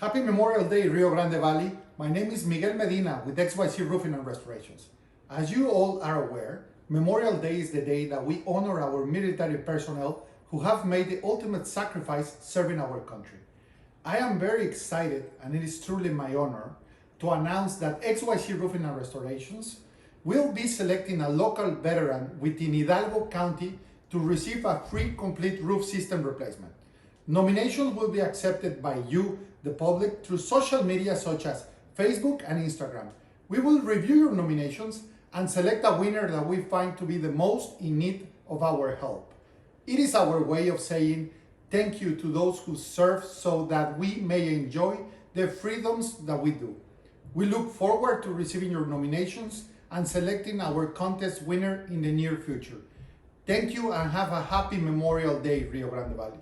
Happy Memorial Day, Rio Grande Valley. My name is Miguel Medina with XYZ Roofing and Restorations. As you all are aware, Memorial Day is the day that we honor our military personnel who have made the ultimate sacrifice serving our country. I am very excited, and it is truly my honor, to announce that XYZ Roofing and Restorations will be selecting a local veteran within Hidalgo County to receive a free complete roof system replacement. Nominations will be accepted by you, the public, through social media such as Facebook and Instagram. We will review your nominations and select a winner that we find to be the most in need of our help. It is our way of saying thank you to those who serve so that we may enjoy the freedoms that we do. We look forward to receiving your nominations and selecting our contest winner in the near future. Thank you and have a happy Memorial Day, Rio Grande Valley.